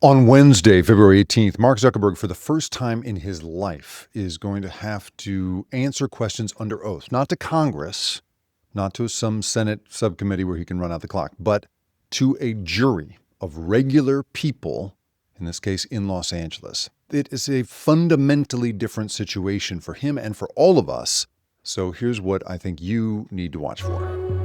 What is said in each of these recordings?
On Wednesday, February 18th, Mark Zuckerberg, for the first time in his life, is going to have to answer questions under oath, not to Congress, not to some Senate subcommittee where he can run out the clock, but to a jury of regular people, in this case in Los Angeles. It is a fundamentally different situation for him and for all of us. So here's what I think you need to watch for.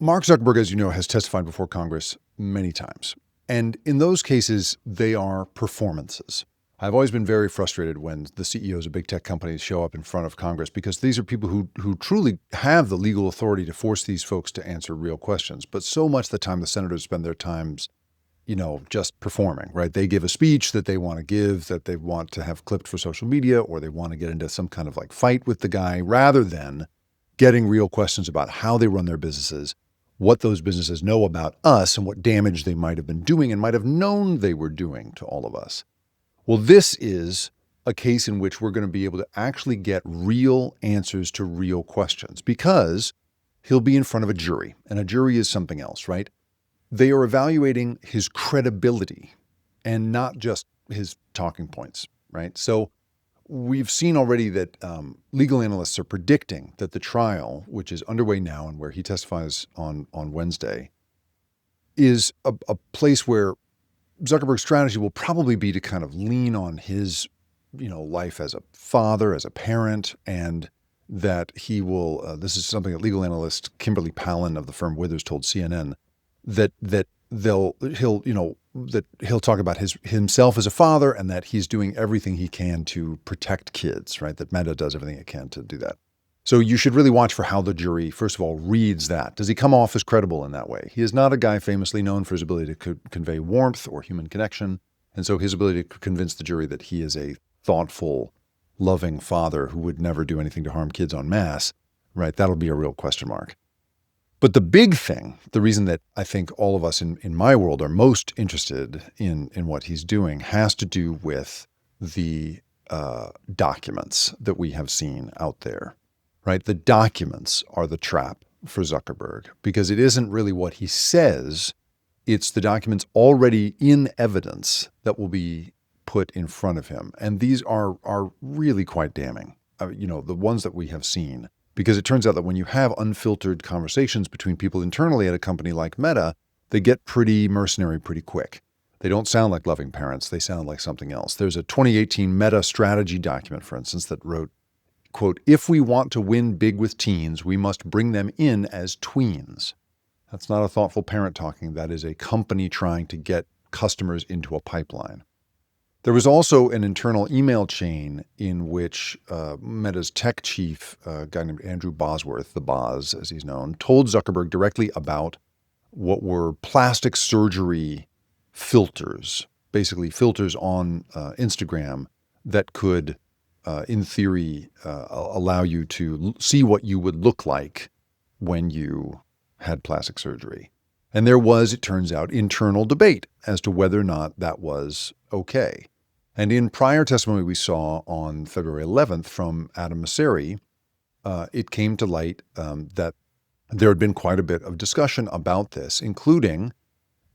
Mark Zuckerberg, as you know, has testified before Congress many times. And in those cases, they are performances. I've always been very frustrated when the CEOs of big tech companies show up in front of Congress because these are people who truly have the legal authority to force these folks to answer real questions. But so much of the time, the senators spend their times, just performing, right? They give a speech that they want to give, that they want to have clipped for social media, or they want to get into some kind of fight with the guy rather than getting real questions about how they run their businesses, what those businesses know about us, and what damage they might have been doing and might have known they were doing to all of us. Well, this is a case in which we're going to be able to actually get real answers to real questions because he'll be in front of a jury, and a jury is something else, right? They are evaluating his credibility and not just his talking points, right? So we've seen already that legal analysts are predicting that the trial, which is underway now and where he testifies on Wednesday, is a place where Zuckerberg's strategy will probably be to kind of lean on his, life as a father, as a parent, and that he will. This is something that legal analyst Kimberly Palin of the firm Withers told CNN that he'll talk about himself as a father and that he's doing everything he can to protect kids, right? That Meta does everything it can to do that. So you should really watch for how the jury, first of all, reads that. Does he come off as credible in that way? He is not a guy famously known for his ability to convey warmth or human connection. And so his ability to convince the jury that he is a thoughtful, loving father who would never do anything to harm kids en masse, right? That'll be a real question mark. But the big thing, the reason that I think all of us in my world are most interested in what he's doing has to do with the documents that we have seen out there, right? The documents are the trap for Zuckerberg because it isn't really what he says. It's the documents already in evidence that will be put in front of him. And these are really quite damning, the ones that we have seen. Because it turns out that when you have unfiltered conversations between people internally at a company like Meta, they get pretty mercenary pretty quick. They don't sound like loving parents. They sound like something else. There's a 2018 Meta strategy document, for instance, that wrote, quote, "If we want to win big with teens, we must bring them in as tweens." That's not a thoughtful parent talking. That is a company trying to get customers into a pipeline. There was also an internal email chain in which Meta's tech chief, a guy named Andrew Bosworth, the Boz as he's known, told Zuckerberg directly about what were plastic surgery filters, basically filters on Instagram that could, in theory, allow you to see what you would look like when you had plastic surgery. And there was, it turns out, internal debate as to whether or not that was okay. And in prior testimony we saw on February 11th from Adam Mosseri, it came to light that there had been quite a bit of discussion about this, including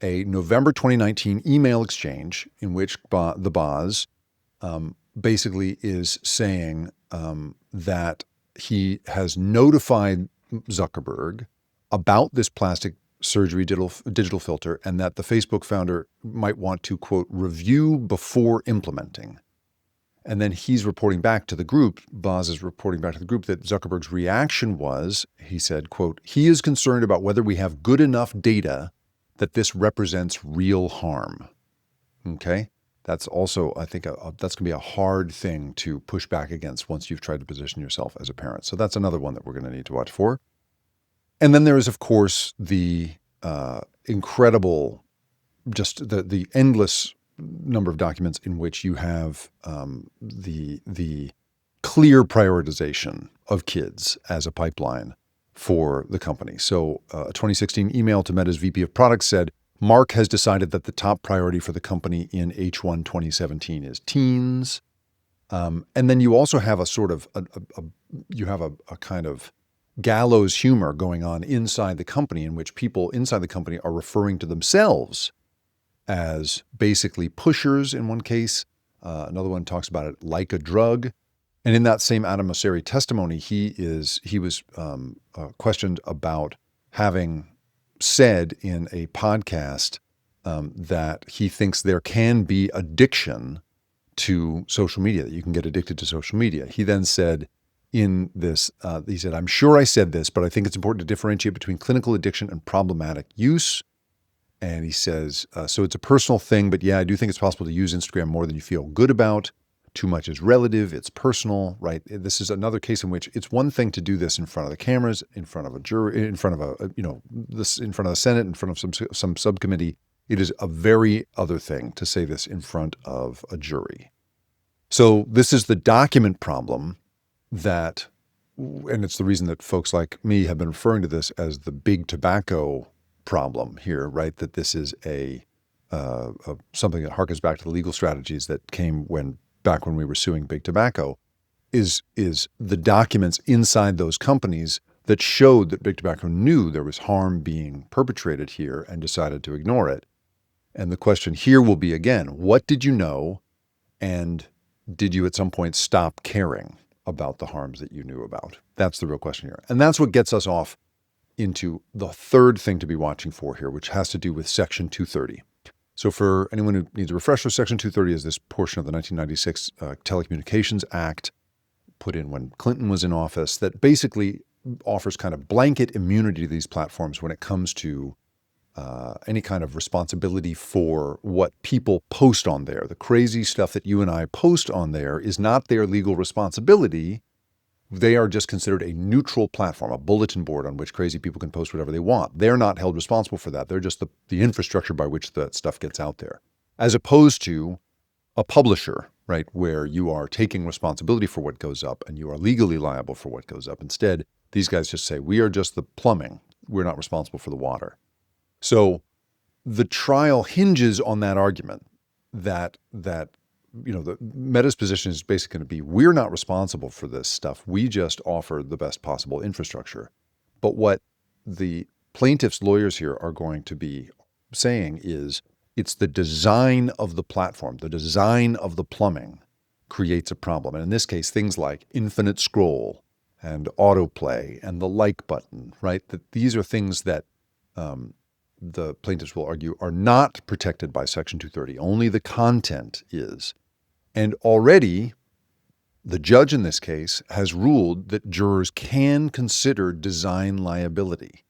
a November 2019 email exchange in which the Boz basically is saying that he has notified Zuckerberg about this plastic surgery digital filter and that the Facebook founder might want to, quote, review before implementing. And then he's reporting back to the group, Boz is reporting back to the group that Zuckerberg's reaction was, he said, quote, "He is concerned about whether we have good enough data that this represents real harm." Okay? That's also, I think, that's going to be a hard thing to push back against once you've tried to position yourself as a parent. So that's another one that we're going to need to watch for. And then there is, of course, the incredible, just the endless number of documents in which you have the clear prioritization of kids as a pipeline for the company. So a 2016 email to Meta's VP of Products said, "Mark has decided that the top priority for the company in H1 2017 is teens." And then you also have a sort of, you have a kind of gallows humor going on inside the company, in which people inside the company are referring to themselves as basically pushers in one case. Another one talks about it like a drug. And in that same Adam Mosseri testimony, he was questioned about having said in a podcast that he thinks there can be addiction to social media, that you can get addicted to social media. He then said in this, he said, "I'm sure I said this, but I think it's important to differentiate between clinical addiction and problematic use." And he says, so it's a personal thing, but yeah, I do think it's possible to use Instagram more than you feel good about. Too much is relative. It's personal, right? This is another case in which it's one thing to do this in front of the cameras, in front of a jury, in front of in front of the Senate, in front of some subcommittee. It is a very other thing to say this in front of a jury. So this is the document problem that, and it's the reason that folks like me have been referring to this as the big tobacco problem here, right? That this is something that harkens back to the legal strategies that came back when we were suing big tobacco, is the documents inside those companies that showed that big tobacco knew there was harm being perpetrated here and decided to ignore it. And the question here will be, again, what did you know, and did you at some point stop caring about the harms that you knew about? That's the real question here. And that's what gets us off into the third thing to be watching for here, which has to do with Section 230. So for anyone who needs a refresher, Section 230 is this portion of the 1996 Telecommunications Act put in when Clinton was in office that basically offers kind of blanket immunity to these platforms when it comes to any kind of responsibility for what people post on there. The crazy stuff that you and I post on there is not their legal responsibility. They are just considered a neutral platform, a bulletin board on which crazy people can post whatever they want. They're not held responsible for that. They're just the infrastructure by which that stuff gets out there, as opposed to a publisher, right, where you are taking responsibility for what goes up and you are legally liable for what goes up. Instead, these guys just say, we are just the plumbing. We're not responsible for the water. So the trial hinges on that argument that the Meta's position is basically going to be, we're not responsible for this stuff. We just offer the best possible infrastructure. But what the plaintiffs' lawyers here are going to be saying is it's the design of the platform, the design of the plumbing creates a problem. And in this case, things like infinite scroll and autoplay and the like button, right? That these are things that the plaintiffs will argue are not protected by Section 230. Only the content is. And already, the judge in this case has ruled that jurors can consider design liability.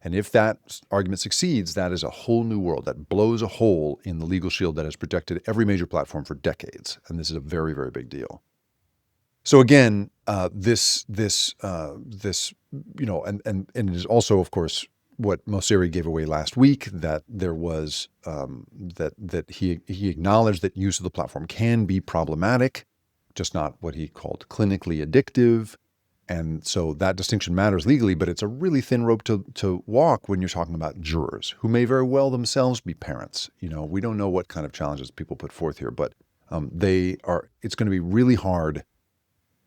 And if that argument succeeds, that is a whole new world. That blows a hole in the legal shield that has protected every major platform for decades. And this is a very, very big deal. So again, this it is also, of course, what Mosseri gave away last week, that there was that he acknowledged that use of the platform can be problematic, just not what he called clinically addictive. And so that distinction matters legally, but it's a really thin rope to walk when you're talking about jurors who may very well themselves be parents. We don't know what kind of challenges people put forth here, but it's going to be really hard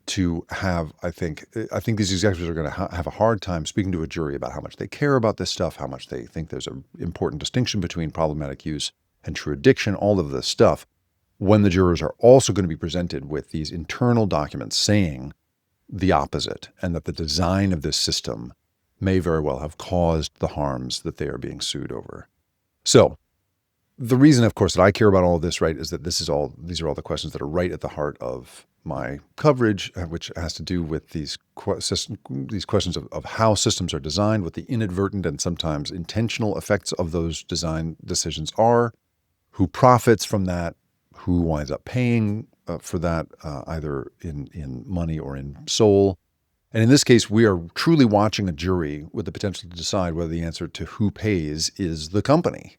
to have, I think these executives are going to have a hard time speaking to a jury about how much they care about this stuff, how much they think there's an important distinction between problematic use and true addiction, all of this stuff, when the jurors are also going to be presented with these internal documents saying the opposite, and that the design of this system may very well have caused the harms that they are being sued over. So the reason, of course, that I care about all of this, right, is that these are all the questions that are right at the heart of my coverage, which has to do with these questions of how systems are designed, what the inadvertent and sometimes intentional effects of those design decisions are, who profits from that, who winds up paying for that, either in money or in soul. And in this case, we are truly watching a jury with the potential to decide whether the answer to who pays is the company,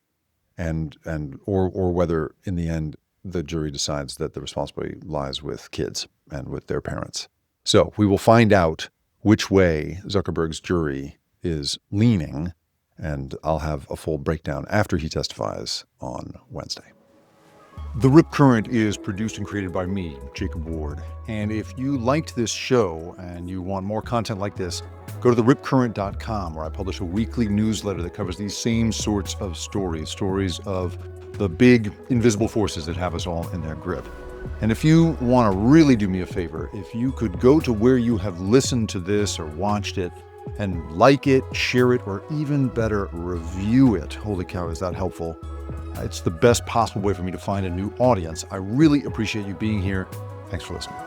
or whether in the end the jury decides that the responsibility lies with kids and with their parents. So we will find out which way Zuckerberg's jury is leaning, and I'll have a full breakdown after he testifies on Wednesday. The Rip Current is produced and created by me, Jacob Ward. And if you liked this show and you want more content like this, go to theripcurrent.com, where I publish a weekly newsletter that covers these same sorts of stories of the big invisible forces that have us all in their grip. And if you want to really do me a favor, if you could go to where you have listened to this or watched it and like it, share it, or even better, review it. Holy cow, is that helpful? It's the best possible way for me to find a new audience. I really appreciate you being here. Thanks for listening.